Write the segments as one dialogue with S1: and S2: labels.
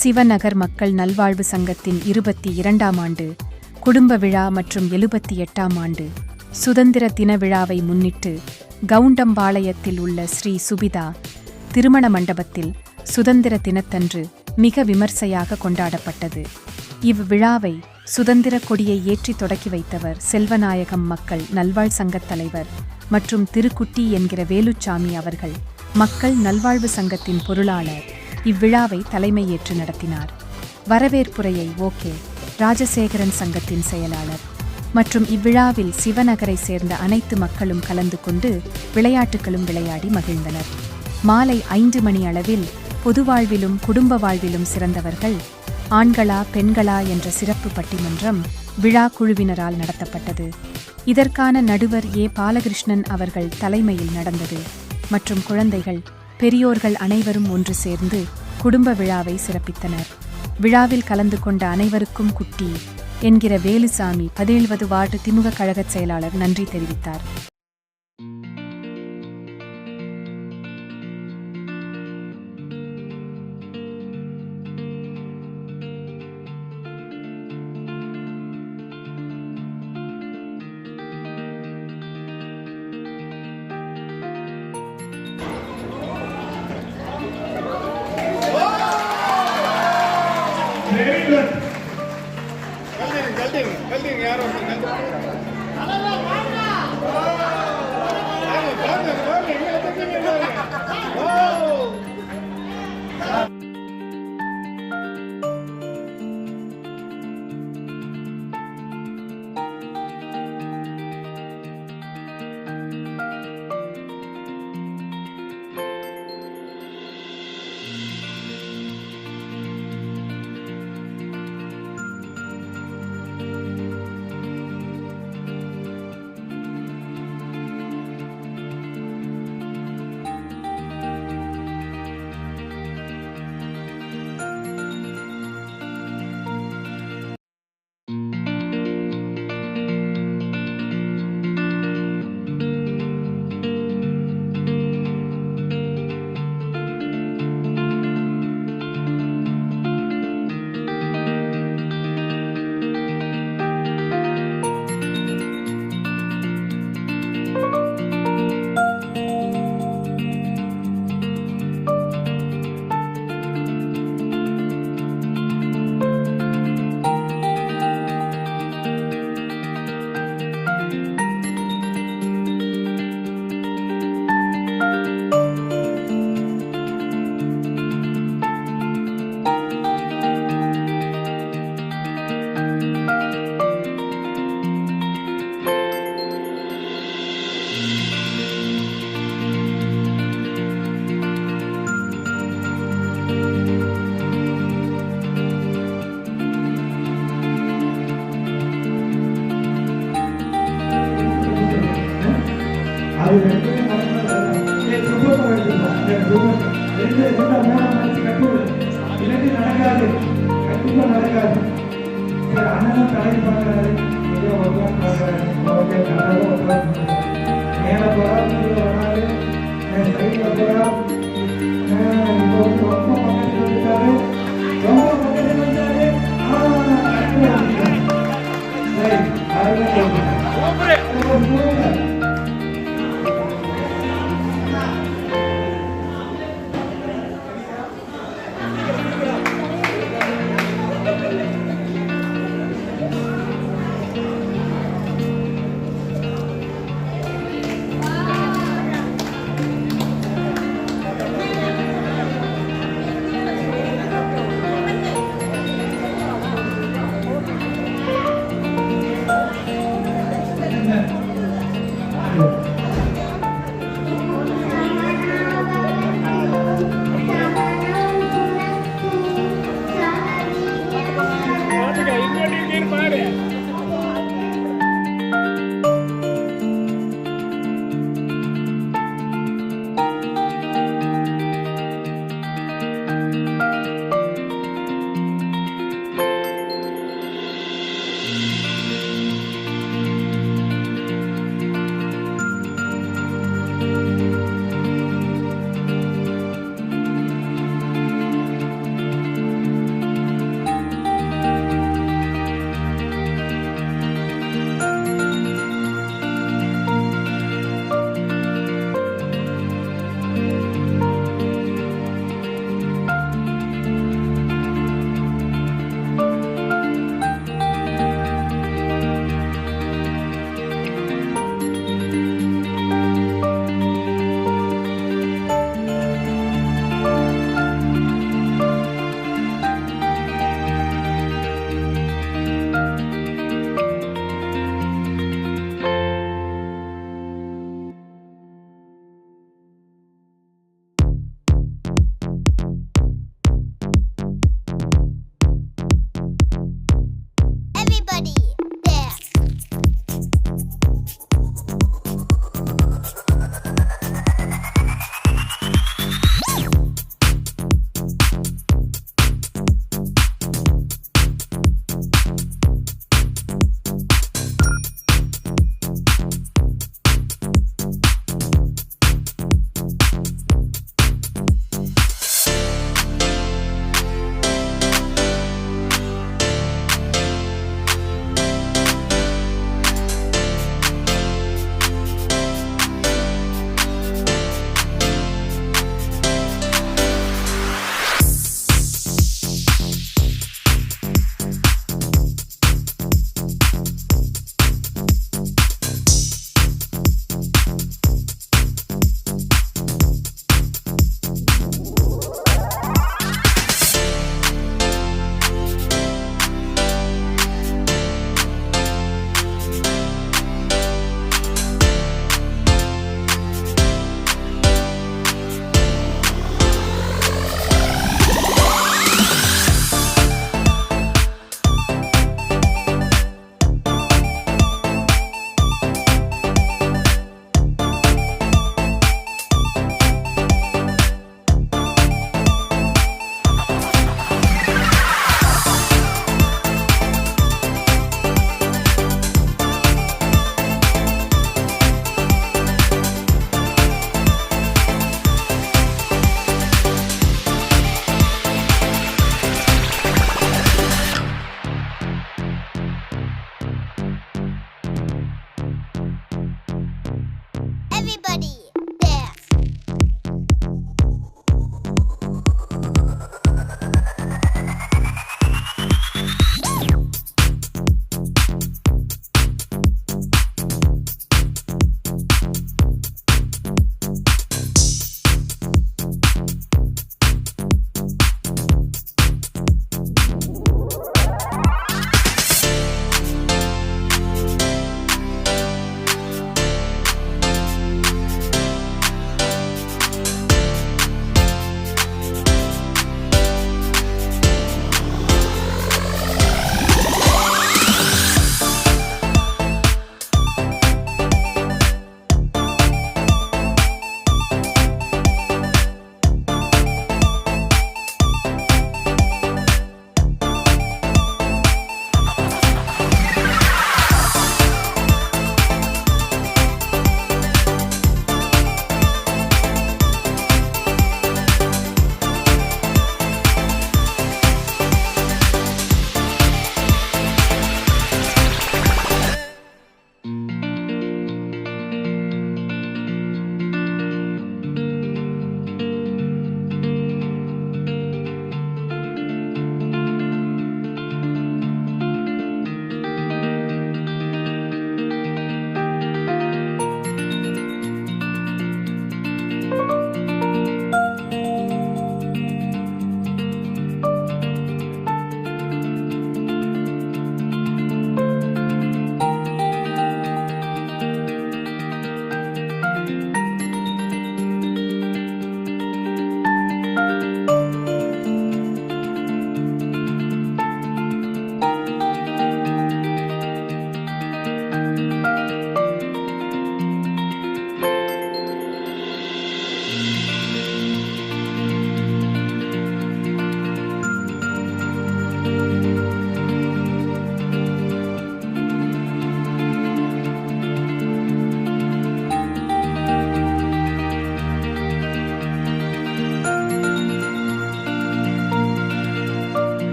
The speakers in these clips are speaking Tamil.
S1: சிவநகர் மக்கள் நல்வாழ்வு சங்கத்தின் 22ஆம் ஆண்டு குடும்ப விழா மற்றும் 78ஆம் ஆண்டு சுதந்திர தின விழாவை முன்னிட்டு கவுண்டம்பாளையத்தில் உள்ள ஸ்ரீ சுபிதா திருமண மண்டபத்தில் சுதந்திர தினத்தன்று மிக விமர்சையாக கொண்டாடப்பட்டது. இவ்விழாவை சுதந்திர கொடியை ஏற்றி தொடக்கி வைத்தவர் செல்வநாயகம் மக்கள் நல்வாழ் சங்கத் தலைவர் மற்றும் திருக்குட்டி என்கிற வேலுச்சாமி அவர்கள். மக்கள் நல்வாழ்வு சங்கத்தின் பொருளாளர் இவ்விழாவை தலைமையேற்று நடத்தினார். வரவேற்புரையை ஓகே ராஜசேகரன் சங்கத்தின் செயலாளர் மற்றும் இவ்விழாவில் சிவநகரை சேர்ந்த அனைத்து மக்களும் கலந்து கொண்டு விளையாட்டுகளும் விளையாடி மகிழ்ந்தனர். மாலை 5 மணி அளவில் பொது வாழ்விலும் குடும்ப வாழ்விலும் சிறந்தவர்கள் ஆண்களா பெண்களா என்ற சிறப்பு பட்டிமன்றம் விழா குழுவினரால் நடத்தப்பட்டது. இதற்கான நடுவர் பாலகிருஷ்ணன் அவர்கள் தலைமையில் நடந்தது மற்றும் குழந்தைகள் பெரியோர்கள் அனைவரும் ஒன்று சேர்ந்து குடும்ப விழாவை சிறப்பித்தனர். விழாவில் கலந்து கொண்ட அனைவருக்கும் குட்டி என்கிற வேலுசாமி 17வது வார்டு திமுக கழகச் செயலாளர் நன்றி தெரிவித்தார்.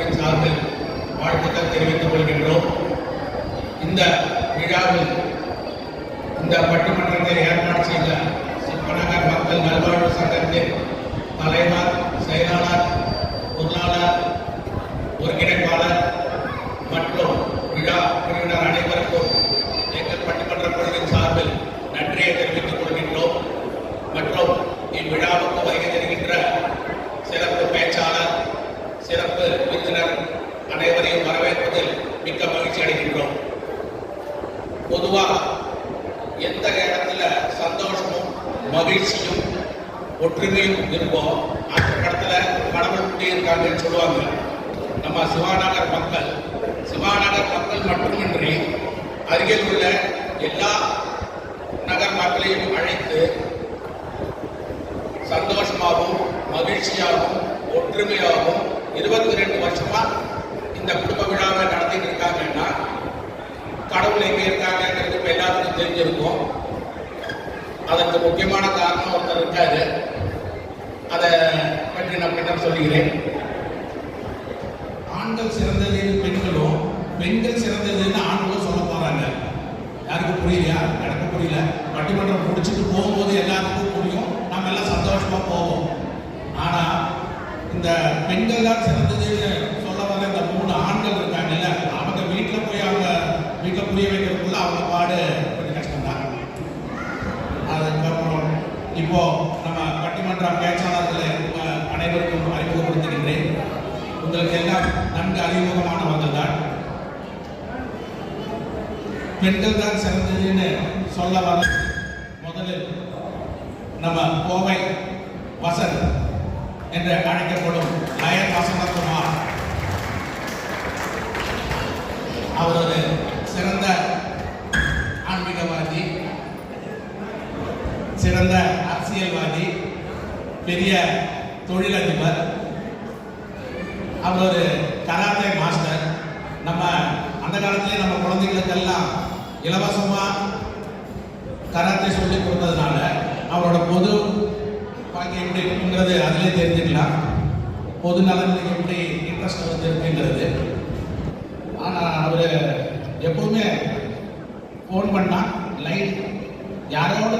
S2: குழுவின் சார்பில் வாழ்த்துக்கள் தெரிவித்துக் கொள்கின்றோம். இந்த விழாவில் இந்த பட்டிமன்றத்தை ஏற்பாடு செய்த சிற்பநகர் மக்கள் நல்வாழ்வு சங்கத்தின் தலைவர், செயலாளர், பொருளாளர், ஒருங்கிணைப்பாளர் மற்றும் விழா குழுவினர் அனைவருக்கும் எங்கள் பட்டிமன்ற குழுவின் சார்பில் நன்றியை தெரிவித்துக் கொள்கின்றோம். மற்றும் இவ்விழாவுக்கு வருகை தருகின்ற சிறப்பு பேச்சாளர், சிறப்பு விருந்தினர் அனைவரையும் வரவேற்பதில் மிக்க மகிழ்ச்சி அடைகின்றோம். பொதுவாக எந்த இடத்துல சந்தோஷமும் மகிழ்ச்சியும் ஒற்றுமையும் இருக்கும் அந்த இடத்துல கடவுள் குடியிருக்காங்கன்னு சொல்லுவாங்க. நம்ம சிவாநகர் மக்கள் மட்டுமின்றி அருகில் உள்ள எல்லா நகர் மக்களையும் அழைத்து சந்தோஷமாகவும் மகிழ்ச்சியாகவும் ஒற்றுமையாகவும் 22 வருஷமா இந்த குடும்ப விழாவை நடத்திட்டு இருக்காங்கன்னா கடவுள் எங்கே இருக்காங்கிறது இப்போ எல்லாத்துக்கும் தெரிஞ்சிருக்கும். அதற்கு முக்கியமான காரணம் ஒருத்தர் இருக்காரு. அதை பற்றி நான் பின்னர் சொல்லுகிறேன். ஆண்கள் சிறந்ததுன்னு பெண்களும், பெண்கள் சிறந்ததுன்னு ஆண்களும் சொல்ல போறாங்க. யாருக்கு புரியலையா? எனக்கு புரியல. பட்டிமன்றம் முடிச்சுட்டு போகும்போது எல்லாத்துக்கும் புரியும், நம்ம எல்லாம் சந்தோஷமா போவோம். ஆனா இந்த பெண்கள் தான் சிறந்ததுன்னு சொல்ல வர இந்த 3 ஆண்கள் இருக்காங்கல்ல, அவங்க வீட்டில் போய் அவங்க வீட்டில் புரிய வைக்கிறதுக்குள்ள அவங்க பாடு கொஞ்சம் கஷ்டம்தான். அதுக்கப்புறம் இப்போ நம்ம பட்டிமன்ற பேச்சாளர்களை அனைவருக்கும் அறிமுகப்படுத்துகின்றேன். உங்களுக்கு எல்லாம் நன்கு அறிமுகமானவர்கள் தான். பெண்கள் தான் சிறந்ததுன்னு சொல்ல வர முதலில் நம்ம கோவை வசந்த் என்று அழைக்கப்படும் லயன் வசந்தகுமார், அவர் ஒரு சிறந்த ஆன்மீகவாதி, சிறந்த அரசியல்வாதி, பெரிய தொழிலதிபர். அவர் ஒரு கராத்தே மாஸ்டர். நம்ம அந்த காலத்திலே நம்ம குழந்தைகளுக்கெல்லாம் இலவசமா கராத்தே சொல்லி கொடுத்ததுனால அவரோட பொது வாழ்க்கை எப்படி இருக்குங்கிறது அதிலே தெரிஞ்சுக்கலாம். பொது நலனுக்கு எப்படி இன்ட்ரெஸ்ட் வந்து இருக்குங்கிறது. ஆனால் அவர் எப்பவுமே ஃபோன் பண்ணால் லைன் யாரோட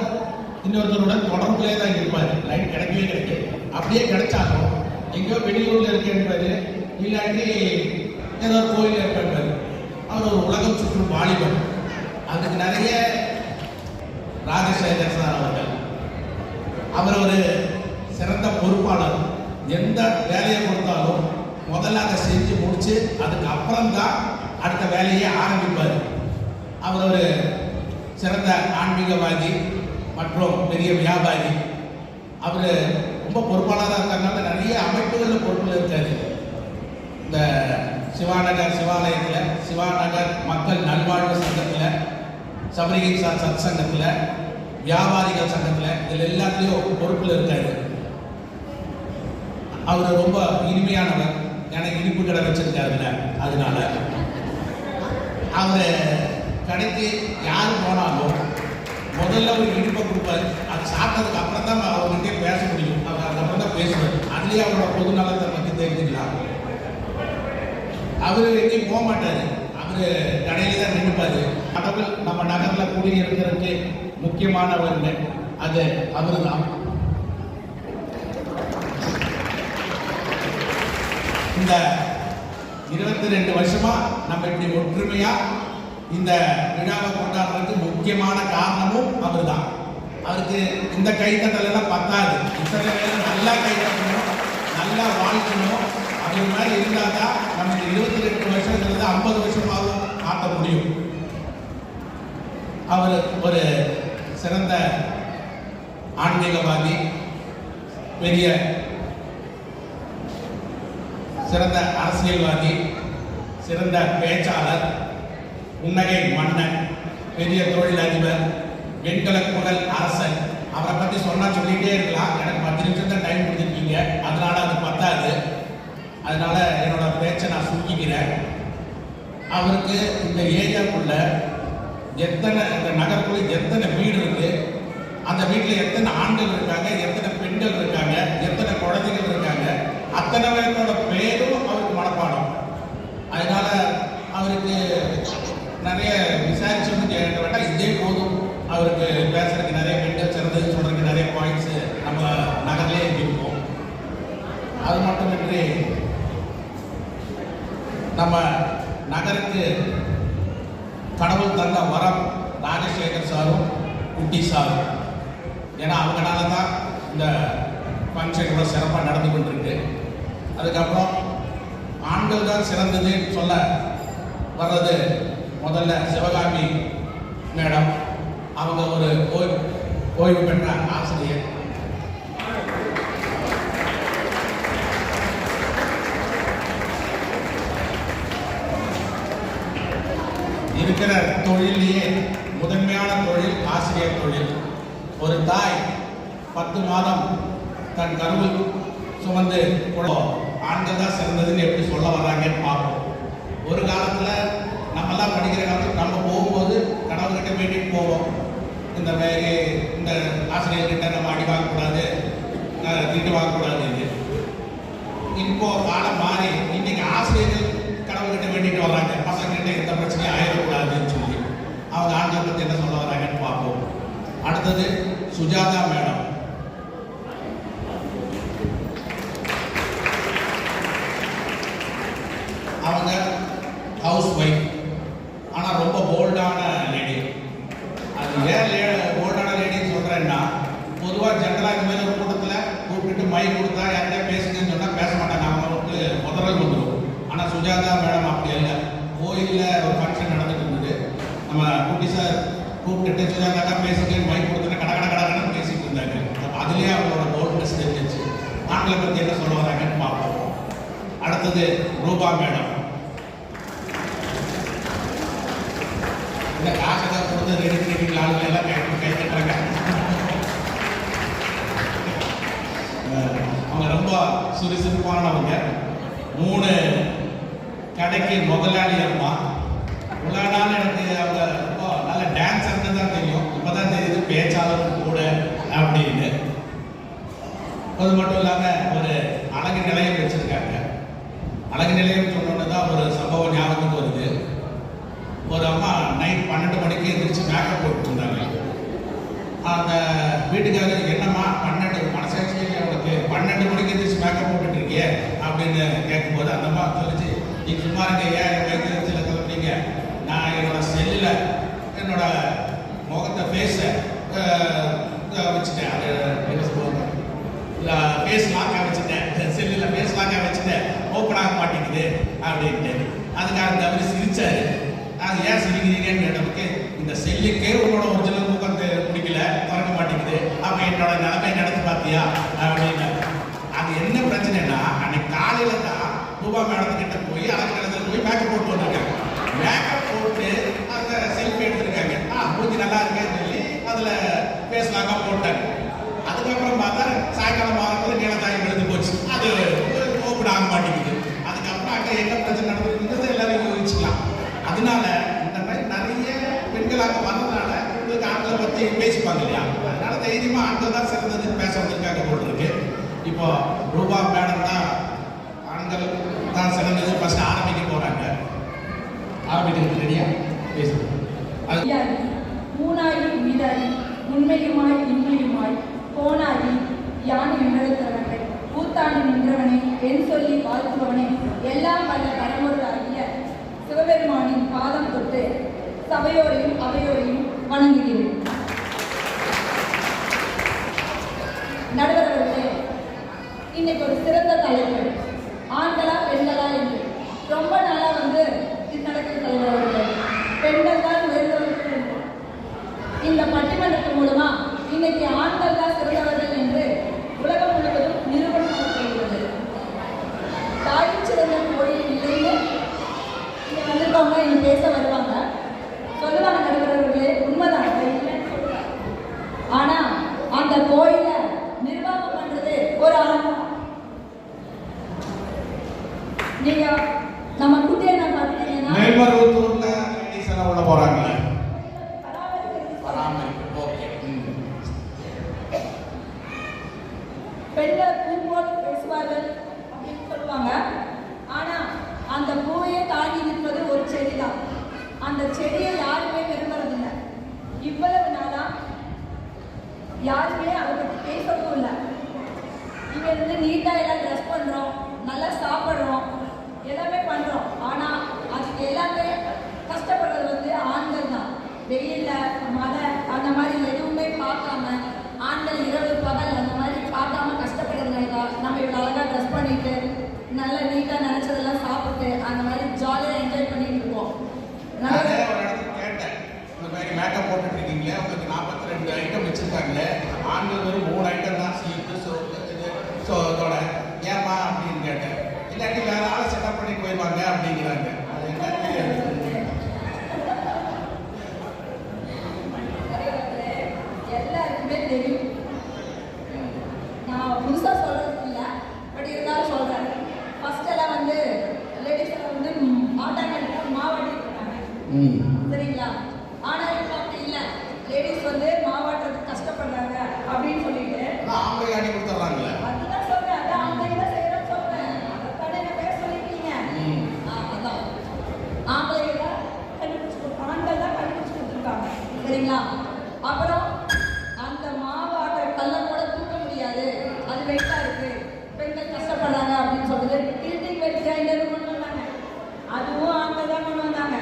S2: இன்னொருத்தருடன் தொடர்புலேயே தான் இருப்பார். லைன் கிடைக்கவே கிடைக்கும். அப்படியே கிடைச்சாலும் எங்கேயோ வெளியூரில் இருக்கேன்பாரு, இல்லாட்டி ஏதோ ஒரு கோயில் இருப்பார். அவர் ஒரு உலகம் சுற்றும் வாலிபர். அதுக்கு நிறைய ராஜசேகர் சார் அவர்கள், அவர் ஒரு சிறந்த பொறுப்பாளர். எந்த வேலையை கொடுத்தாலும் முதல்ல அதை செஞ்சு முடிச்சு அதுக்கு அப்புறம் தான் அடுத்த வேலையை ஆரம்பிப்பார். அவர் ஒரு சிறந்த ஆன்மீகவாதி மற்றும் பெரிய வியாபாரி. அவர் ரொம்ப பொறுப்பாளராக இருக்கிறதுனால நிறைய அமைப்புகளில் பொறுப்பில் இருக்காரு. இந்த சிவாநகர் சிவாலயத்தில், சிவாநகர் மக்கள் நல்வாழ்வு சங்கத்தில், சபரிகிரி சத் சங்கத்தில், வியாபாரிகள் சங்கத்தில், இதில் எல்லாத்துலேயும் பொறுப்பில் இருக்காரு. அவர் ரொம்ப இனிமையானவர். எனக்கு இனிப்பு கடை வச்சிருக்காருல்ல, அதனால அவர் கடைக்கு யார் போனாலும் முதல்ல ஒரு இனிப்பை கொடுப்பாரு. அது சாப்பிட்டதுக்கு அப்புறம் தான் அவர்கிட்ட பேச முடியும். அவர் அதுக்கப்புறம் தான் பேசுவார். அதுலேயே அவரோட பொது நலத்தை பற்றி தெரிஞ்சுக்கலாம். அவர் எங்கேயும் போக மாட்டார். அவர் கடையில தான் நின்றுப்பாரு. கடவுள் நம்ம நகரில் குடியிருக்கிறதுக்கு முக்கியமானவர் அது அவர் தான். இந்த 22 வருஷமா நம்ம இப்படி ஒற்றுமையா இந்த விழாவை கொண்டாடுறதுக்கு முக்கியமான காரணமும் அவர் தான். அவருக்கு இந்த கைத்தட்டல் எல்லாம் பத்தாது. இத்தனை பேரும் நல்லா கைத்தட்டணும், நல்லா வாழ்க்கணும். அப்படி மாதிரி இருந்தால் தான் நமக்கு 22 வருஷங்கிறது 50 வருஷமாகவும் மாற்ற முடியும். அவர் ஒரு சிறந்த ஆன்மீகவாதி, பெரிய சிறந்த அரசியல்வாதி, சிறந்த பேச்சாளர், புன்னகை மன்னன், பெரிய தொழிலதிபர், வெண்கல குரல் அரசன். அவரை பற்றி சொன்னால் சொல்லிகிட்டே இருக்கலாம். எனக்கு 10 நிமிஷம் தான் டைம் கொடுத்துருக்கீங்க, அதனால அது பத்தாது. அதனால என்னோட பேச்சை நான் சுருக்கிக்கிறேன். அவருக்கு இந்த ஏரியாவுக்குள்ள எத்தனை, இந்த நகருக்குள்ள எத்தனை வீடு இருக்கு, அந்த வீட்டில் எத்தனை ஆண்கள் இருக்காங்க, எத்தனை பெண்கள் இருக்காங்க, எத்தனை குழந்தைகள் இருக்காங்க, அத்தனை பேரோட பேரும் அவருக்கு மனப்பாடம். அதனால அவருக்கு நிறைய விசாரிச்சு வந்து கேட்க வேண்டாம், இதே போதும். அவருக்கு பேசுறதுக்கு நிறைய பெண்கள் சிறந்தது சொல்றதுக்கு நிறைய பாயிண்ட்ஸ் நம்ம நகர்லேயே இருப்போம். அது மட்டுமின்றி நம்ம நகருக்கு கடவுள் தந்த வரம் ராஜசேகர் சாரும் குட்டி சாரும். ஏன்னா அவங்களால தான் இந்த ஃபங்க்ஷன் கூட சிறப்பாக நடந்து கொண்டிருக்கு. அதுக்கப்புறம் ஆண்கள் தான் சிறந்ததுன்னு சொல்ல வர்றது முதல்ல சிவகாமி மேடம். அவங்க ஒரு ஓய்வு பெற்ற ஆசிரியர். இருக்கிற தொழிலேயே முதன்மையான தொழில் ஆசிரியர் தொழில். ஒரு தாய் 10 மாதம் தன் கருவில் சுமந்து ஆண்கள் தான் சிறந்ததுன்னு எப்படி சொல்ல வர்றாங்கன்னு பார்ப்போம். ஒரு காலத்தில் நம்மெல்லாம் படிக்கிற காலத்தில் நம்ம போகும்போது கடவுள்கிட்ட வேண்டிட்டு போவோம். இந்த மாதிரி இந்த ஆசிரியர்கிட்ட நம்ம அடி வாங்கக்கூடாது, திட்டு வாங்கக்கூடாது. இப்போ காலம் மாறி இன்னைக்கு ஆசிரியர்கள் கடவுள்கிட்ட வேண்டிட்டு வர்றாங்க, பசங்ககிட்ட எந்த பிரச்சனையும் ஆயிடக்கூடாதுன்னு சொல்லி. அவங்க ஆண்களை பற்றி என்ன சொல்ல வர்றாங்கன்னு பார்ப்போம். அடுத்தது சுஜாதா மேடம். அவங்க ஹவுஸ் ஒய்ஃப், ஆனால் ரொம்ப போல்டான லேடி. அது ஏன் போல்டான லேடின்னு சொல்கிறேன்னா, பொதுவாக ஜென்ரலாக இந்த மாதிரி ஒரு கூட்டத்தில் கூப்பிட்டு மைக் கொடுத்தா யார்கிட்ட பேசுங்கன்னு சொன்னால் பேச மாட்டாங்க, அவங்களுக்கு முதல் வந்துடும். ஆனால் சுஜாதா மேடம் அப்படி இல்லை. கோயிலில் ஒரு ஃபங்க்ஷன் நடந்துட்டு இருந்தது. நம்ம குட்டி சார் கூப்பிட்டுட்டு சுஜாதாக்கா பேசுங்கன்னு மைக் கொடுத்துட்டு கடன்னு பேசிட்டு இருந்தாங்க. அதுலேயே அவங்களோட போல்ட்னஸ் தெரிஞ்சிச்சு. ஆண்களை பற்றி என்ன சொல்ல வராங்கன்னு பார்ப்போம். அடுத்தது ரூபா மேடம். இந்த காசை கொடுத்து ரெடி ஆளுங்க எல்லாம் கை கட்டுறாங்க. அவங்க ரொம்ப சுறுசுறுப்பானவங்க. 3 கடைக்கு முதலாளி அம்மா. இவ்வளோ நாள் எனக்கு அவங்க ரொம்ப நல்ல டான்ஸர்னு தான் தெரியும். இப்போதான் தெரியுது பேச்சாளரும் கூட அப்படின்னு. அது மட்டும் இல்லாமல் ஒரு அழகு நிலையம் வச்சிருக்காங்க. அழகு நிலையம் சொன்னோன்னு தான் ஒரு சம்பவம் ஞாபகத்துக்கு வருது. ஒரு அம்மா நைட் 12 மணிக்கு எந்திரிச்சு மேக்கப் போட்டு இருந்தாங்க. அந்த வீட்டுக்காரர் என்னம்மா 12 மனசாட்சி அவனுக்கு 12 மணிக்கு எந்திரிச்சு மேக்கப் போட்டுட்டு இருக்கியே அப்படின்னு கேட்கும்போது அந்த அம்மா சொல்லிச்சு, நீங்க சும்மா இருக்க, ஏன் வைத்தியத்தில் கிளம்பிங்க, நான் என்னோட செல்லில் என்னோட முகத்தை ஃபேஸை வச்சுட்டேன். அது என்ன சொல்லுவாங்க, ஃபேஸ் லாக்காக வச்சுட்டேன், செல்லில் ஃபேஸ் லாக்காக வச்சுட்டேன், ஓப்பன் ஆக மாட்டேங்குது அப்படின்ட்டு. அதுக்காக அவர் சிரிச்சாரு. அது ஏன் சிரிக்கிறீங்கன்னு கேட்டதுக்கு, இந்த செல்லுக்கே உங்களோட ஒரிஜினல் முகத்தை பிடிக்கல, திறக்க மாட்டேங்குது, அப்போ என்னோட நிலைமை நடத்தி பார்த்தியா அப்படின்னு. அது என்ன பிரச்சனைனா, அன்னைக்கு காலையில் தான் ரூபா மேடத்துக்கிட்ட போய் அழகு நிலத்தில் போய் மேக்கப் போட்டு வந்திருக்காங்க. மேக்கப் போட்டு அந்த செல்ஃபி எடுத்திருக்காங்க. மூஞ்சி நல்லா இருக்கேன்னு சொல்லி அதில் ஃபேஸ் லாக்காக போட்டாங்க. அதுக்கப்புறம் பார்த்தா சாயங்காலம் வாரத்தில் நீளத்தாயம் எழுந்து போச்சு. அது ஓப்பன் ஆக மாட்டேங்குது. அதுக்கப்புறம் அங்கே என்ன பிரச்சனை நடந்துருக்குங்கிறது எல்லாரும் யோசிச்சுக்கலாம். அதனால இந்த மாதிரி நிறைய பெண்களாக வந்ததுனால உங்களுக்கு ஆண்களை பற்றி பேசிப்பாங்க இல்லையா, அதனால தைரியமாக ஆண்கள் தான் சிறந்ததுன்னு பேச வந்திருக்காங்க போல் இருக்கு. இப்போ ரூபா மேடம் தான் ஆண்கள் தான் சிறந்தது ஃபர்ஸ்ட் ஆரம்பிக்க போகிறாங்க. ஆரம்பிக்கிறது ரெடியா பேசுகிறோம்.
S3: மூணாயி மீதாயி உண்மையுமாய் இன்மையுமாய் போனாயி யான் என்றழைத்தவர்கள் கூத்தாண்டி நின்றவனே என் சொல்லி வாழ்த்துபவனே எல்லாம் வல்ல பரமொரு ஆகிய சிவபெருமானின் பாதம் தொட்டு சபையோரையும் அவையோரையும் வணங்குகிறேன். நடுவர் அவர்களே, இன்னைக்கு ஒரு சிறந்த தலைப்பு, ஆண்களா பெண்களா என்று ரொம்ப நாளா இது நடக்கிற தலைவர் அவர்கள், பெண்கள் தான் உயர்ந்தவர்கள் என்று இந்த பட்டிமன்றத்தின் மூலமா இன்னைக்கு ஆண்கள் தான் சிறந்தவர்கள் என்று உலகம் முழுவதும் நிரூபணமாகிறது. தாயின் சிறந்த கோயில் இல்லைன்னு இங்க வந்திருக்கவங்க இங்க பேச வருவாங்க, சொல்லுவாங்க நடுவர்களே, உண்மைதான், இல்லைன்னு சொல்லுவாங்க. ஆனா அந்த கோயில நிர்வாகம் பண்றது ஒரு ஆண். நீங்க நம்ம குட்டியை நான் பார்த்தீங்கன்னா
S2: உள்ள போறாங்க.
S3: பெண்கள் பூங்கோல் பேசுவார்கள், அப்படி பூவையே தாங்கி நிற்பது ஒரு செடி தான். அந்த செடியை யாருமே விரும்புறதில்லை. இவ்வளவு நாளா யாருமே அதை பற்றி பேசவும் இல்லை. இங்க இருந்து நீட்டாக எல்லாம் ட்ரெஸ் பண்ணுறோம், நல்லா சாப்பிட்றோம், எல்லாமே பண்ணுறோம். ஆனால் அதுக்கு எல்லாமே கஷ்டப்படுறது வந்து ஆண்கள் தான். வெயிலில் மழை அந்த மாதிரி எதுவுமே பார்க்காம, ஆண்கள் இரவு பகல் அந்த மாதிரி பார்க்காம கஷ்டப்படுறதுனால தான் நம்ம இவ்வளோ அழகாக ட்ரெஸ் பண்ணிட்டு நல்லா நீட்டாக நினச்சதெல்லாம் சாப்பிட்டு அந்த மாதிரி ஜாலியாக என்ஜாய் பண்ணிட்டு இருக்கோம்.
S2: நான் ஒரு இடத்துல கேட்டேன், இந்த மாதிரி மேக்கப் போட்டுட்டு இருக்கீங்களே, உங்களுக்கு 42 ஐட்டம் வச்சிருக்காங்களே, ஆண்கள் வெறும் 3 ஐட்டம் தான், சீப்பு சோப்பு இதோட ஏமா அப்படின்னு கேட்டேன். இல்லாட்டி வேற ஆளை செட்டப் பண்ணி போயிடுவாங்க அப்படிங்கிறாங்க. அது என்ன
S3: எல்லாருக்குமே தெரியும். நான் புதுசாக சொல்றது இல்லை, பட் இருந்தாலும் சொல்கிறேன். ஃபர்ஸ்ட் எல்லாம் வந்து லேடிஸ் எல்லாம் வந்து ஆட்டாங்கல்ல மாவாட்டிட்டு இருக்காங்க, சரிங்களா? ஆனால் இப்போ அப்படி இல்லை. லேடிஸ் வந்து மாவாட்டுறதுக்கு கஷ்டப்படுறாங்க அப்படின்னு சொல்லிட்டு
S2: ஆம்பளை ஆடி கொடுத்துட்றாங்களே.
S3: அதுதான் சொல்றேன். அதான் ஆம்பளை தான் செய்யறேன்னு சொல்றேன். அதான் என்ன பேர் சொல்லிருக்கீங்க? அதான் ஆம்பளை தான் கண்டுபிடிச்சு, ஆண்கள் தான் கண்டுபிடிச்சு கொடுத்துருக்காங்க, சரிங்களா? அப்புறம் அந்த மாவாட்ட கல்லை கூட தூக்க முடியாது, அது வெயிட்டா இருக்கு, பெண்கள் கஷ்டப்படுறாங்க அப்படின்னு சொல்லிட்டு டில்டிங் வெயிட் கிரைண்டர் கொண்டு வந்தாங்க. அதுவும் ஆண்கள் தான் கொண்டு வந்தாங்க.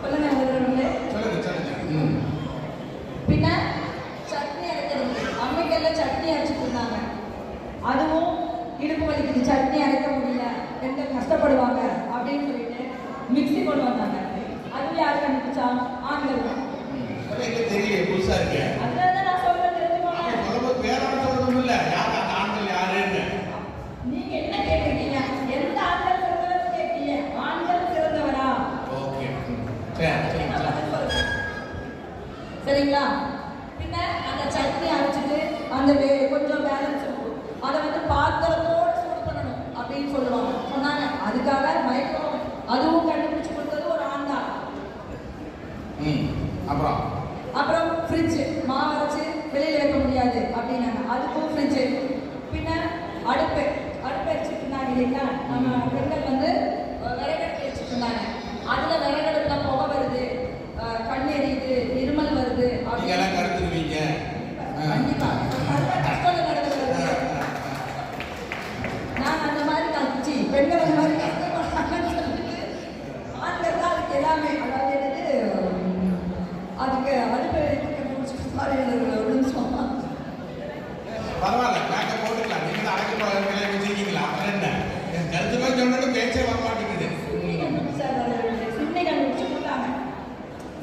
S3: சொல்லுங்க
S2: சொல்லுங்க.
S3: பின்ன சட்னி அரைக்கிறது, அம்மிக்கல்ல சட்னி அரைச்சிட்டு இருந்தாங்க. அதுவும் இடுப்பு வலிக்குது, சட்னி அரைக்க முடியல, பெண்கள் கஷ்டப்படுவாங்க அப்படின்னு சொல்லிட்டு மிக்ஸி கொண்டு வந்தாங்க. அதுவும் யார் கண்டுபிடிச்சா? ஆண்கள் தான்.
S2: தெரியல, புதுசா இருக்கு.
S3: அதனால நான் சொல்றேன், தெரிஞ்சுக்கோங்க.
S2: பேரான சொல்லணும் இல்ல, யார் அந்த ஆண்கள் யாருன்னு
S3: நீங்க என்ன கேட்குறீங்க? எந்த ஆண்கள் சிறந்தவர் கேட்கீங்க? ஆண்கள் சிறந்தவரா?
S2: ஓகே,
S3: சரிங்களா? பின்ன அந்த சட்னி அரைச்சிட்டு அந்த கொஞ்சம் பேலன்ஸ் இருக்கும், அதை வந்து பாத்திரத்தோடு சூடு பண்ணணும் அப்படின்னு சொல்லுவாங்க, சொன்னாங்க. அதுக்காக மைக்ரோ அதுவும் கண்டுபிடிச்சு கொடுத்தது ஒரு ஆண் தான். அப்புறம் ஃப்ரிட்ஜ், மாவு அரைச்சு வெளியில் வைக்க முடியாது அப்படின்னாங்க, அதுக்கும் ஃப்ரிட்ஜு. பின்ன அடுப்பு வச்சுட்டு இருந்தாங்க இல்லைங்களா? நம்ம பெண்கள் வந்து விறகடுப்பு வச்சுட்டு இருந்தாங்க. அதில் விறகடுப்புல புகை வருது, கண் எரியுது, இருமல் வருது
S2: அப்படியெல்லாம் கருத்துருவீங்க.
S3: கண்டிப்பா கஷ்டம் நடக்குது. நான் அந்த மாதிரி கழிச்சு பெண்கள் அந்த மாதிரி கஷ்டப்படுறாங்கன்னு சொல்லிட்டு ஆண்கள் தான் அதுக்கு எல்லாமே, அதாவது என்னது அதுக்கு அடுப்பு
S2: பரவாயில்ல, மேக்கப் போட்டுக்கலாம். நீங்க அடக்க வச்சிருக்கீங்களா? அப்புறம் என்ன கருத்து மாதிரி சொன்னாலும் பேச்சே வர மாட்டேங்குது.
S3: சிம்னி கண்டுபிடிச்சு கொடுத்தாங்க,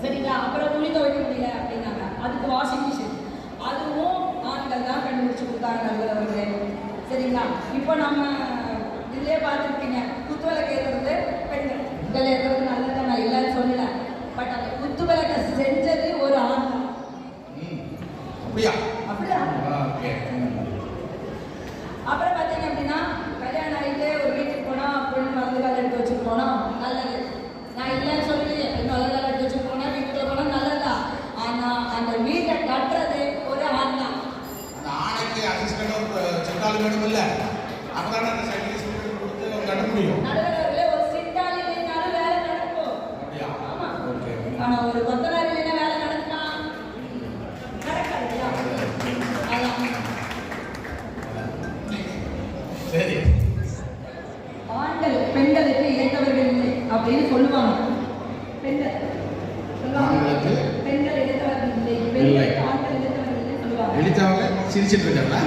S3: சரிங்களா? அப்புறம் துணி துவைக்க முடியல அப்படின்னாங்க, அதுக்கு வாஷிங் மிஷின், அதுவும் ஆண்கள் தான் கண்டுபிடிச்சு கொடுத்தாங்க நண்பர்களே, சரிங்களா? இப்போ நம்ம இதுலேயே பார்த்துருப்பீங்க, குத்துவிளக்கு ஏற்றுறது பெண்கள், இதில் ஏற்றுறது நல்லது, நான் இல்லைன்னு சொல்லல. பட் அந்த குத்துவிளக்கை செஞ்சது ஒரு ஆண் தான்.
S2: அப்படியா?
S3: அப்புறம் பார்த்தீங்க அப்படின்னா, கல்யாணம் ஆகிட்டு ஒரு வீட்டுக்கு போனால் பெண் வலது கால் எடுத்து வச்சுட்டு போனால் நல்லது. நான் இல்லைன்னு சொல்லி பெண் வலது கால் எடுத்து வச்சுட்டு போனால் வீட்டுக்குள்ள போனால் நல்லதா? ஆனால் அந்த வீட்டை கட்டுறது ஒரு ஆண் தான்.
S2: அந்த ஆணைக்கு அசிஸ்டன்ட் சென்றாலும் வேணும் இல்லை, அப்பதான் அந்த சர்டிஃபிகேட் கொடுத்து கட்ட முடியும்.
S3: நடுவர்களே, ஒரு சிட்டாளி இல்லைனாலும் வேலை நடக்கும். ஆமா. ஆனால் ஒரு கொத்தனார் இல்லைன்னா வேலை நடக்குமா? நடக்காது இல்லையா?
S2: சரி,
S3: ஆண்கள் பெண்களுக்கு ஏற்றவர்கள் இல்லை அப்படின்னு சொல்லுவாங்க. பெண்கள் பெண்கள் எடுத்தவர்கள் இல்லை, ஆண்கள் எடுத்தவர்கள் இல்லை சொல்லுவாங்க.
S2: சிரிச்சிட்டு இருக்காங்க.